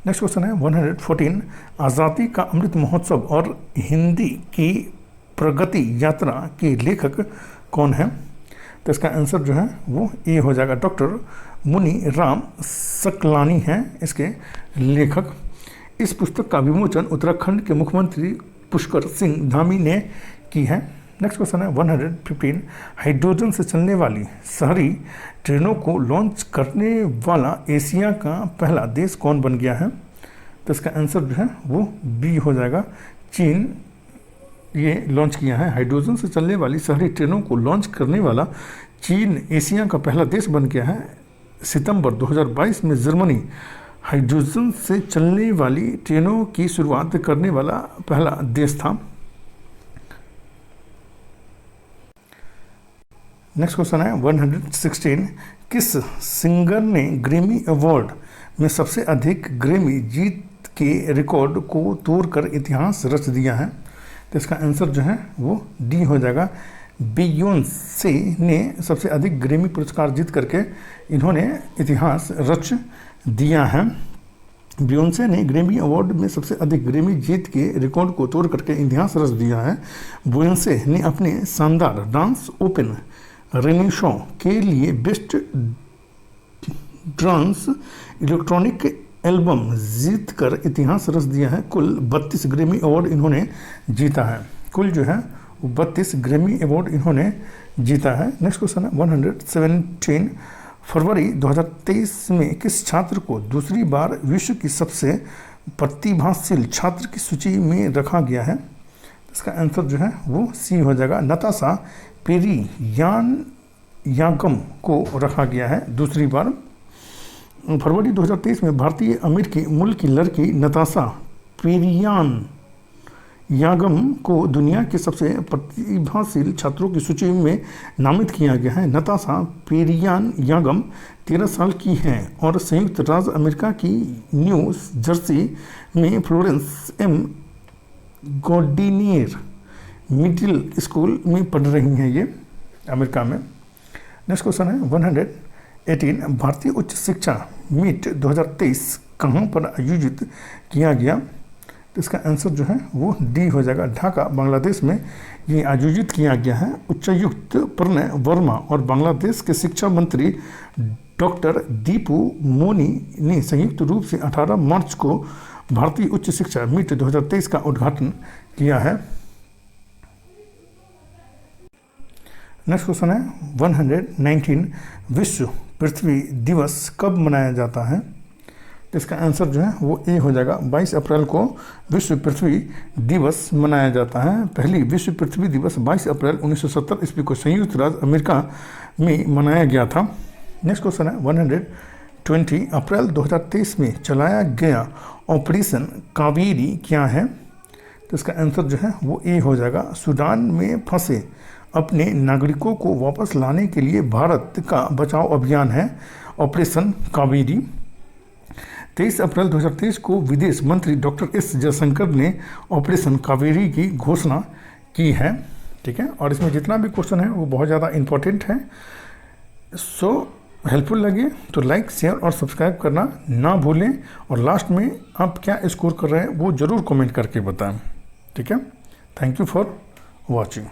नेक्स्ट क्वेश्चन है 114। आज़ादी का अमृत महोत्सव और हिंदी की प्रगति यात्रा के लेखक कौन है? तो इसका आंसर जो है वो ए हो जाएगा, डॉक्टर मुनि राम सकलानी हैं इसके लेखक। इस पुस्तक का विमोचन उत्तराखंड के मुख्यमंत्री पुष्कर सिंह धामी ने की है। नेक्स्ट क्वेश्चन है 115, हाइड्रोजन से चलने वाली शहरी ट्रेनों को लॉन्च करने वाला एशिया का पहला देश कौन बन गया है? तो इसका आंसर जो है वो बी हो जाएगा, चीन ये लॉन्च किया है। हाइड्रोजन से चलने वाली शहरी ट्रेनों को लॉन्च करने वाला चीन एशिया का पहला देश बन गया है। सितंबर 2022 में जर्मनी हाइड्रोजन से चलने वाली ट्रेनों की शुरुआत करने वाला पहला देश था। नेक्स्ट क्वेश्चन है 116, किस सिंगर ने ग्रैमी अवार्ड में सबसे अधिक ग्रैमी जीत के रिकॉर्ड को तोड़कर इतिहास रच दिया है? तो इसका आंसर जो है वो डी हो जाएगा, बियोंसे ने सबसे अधिक ग्रैमी पुरस्कार जीत करके इन्होंने इतिहास रच दिया है। बियोंसे ने ग्रैमी अवार्ड में सबसे अधिक ग्रैमी जीत के रिकॉर्ड को तोड़ करके इतिहास रच दिया है। बियोंसे ने अपने शानदार डांस ओपन रेनिशो के लिए बेस्ट डांस इलेक्ट्रॉनिक एल्बम जीत कर इतिहास रच दिया है। कुल 32 ग्रैमी अवार्ड इन्होंने जीता है। कुल जो है 32 ग्रैमी अवार्ड इन्होंने जीता है। नेक्स्ट क्वेश्चन है 117, फरवरी 2023 में किस छात्र को दूसरी बार विश्व की सबसे प्रतिभाशील छात्र की सूची में रखा गया है? इसका आंसर जो है वो सी हो जाएगा, नताशा पेरियानयागम को रखा गया है दूसरी बार। फरवरी 2023 में भारतीय अमेरिकी मूल की लड़की नताशा पेरियानयागम को दुनिया के सबसे प्रतिभाशील छात्रों की सूची में नामित किया गया है। नताशा पेरियानयागम 13 साल की हैं और संयुक्त राज्य अमेरिका की न्यू जर्सी में फ्लोरेंस एम गॉर्डिनियर मिडिल स्कूल में पढ़ रही हैं ये अमेरिका में। नेक्स्ट क्वेश्चन है 118, भारतीय उच्च शिक्षा मीट 2023 कहाँ पर आयोजित किया गया? तो इसका आंसर जो है वो डी हो जाएगा, ढाका बांग्लादेश में ये आयोजित किया गया है। उच्चायुक्त प्रणय वर्मा और बांग्लादेश के शिक्षा मंत्री डॉक्टर दीपू मोनी ने संयुक्त रूप से 18 मार्च को भारतीय उच्च शिक्षा मीट 2023 का उद्घाटन किया है। नेक्स्ट क्वेश्चन है 119, विश्व पृथ्वी दिवस कब मनाया जाता है? तो इसका आंसर जो है वो ए हो जाएगा, 22 अप्रैल को विश्व पृथ्वी दिवस मनाया जाता है। पहली विश्व पृथ्वी दिवस 22 अप्रैल 1970 ईस्वी को संयुक्त राज्य अमेरिका में मनाया गया था। नेक्स्ट क्वेश्चन है 120, अप्रैल 2023 में चलाया गया ऑपरेशन कावेरी क्या है? तो इसका आंसर जो है वो ए हो जाएगा, सूडान में फंसे अपने नागरिकों को वापस लाने के लिए भारत का बचाव अभियान है ऑपरेशन कावेरी। 23 अप्रैल 2023 को विदेश मंत्री डॉक्टर एस जयशंकर ने ऑपरेशन कावेरी की घोषणा की है। ठीक है, और इसमें जितना भी क्वेश्चन है वो बहुत ज़्यादा इंपॉर्टेंट है। सो हेल्पफुल लगे तो लाइक, शेयर और सब्सक्राइब करना ना भूलें, और लास्ट में आप क्या स्कोर कर रहे हैं वो ज़रूर कमेंट करके बताएं। ठीक है, थैंक यू फॉर वॉचिंग।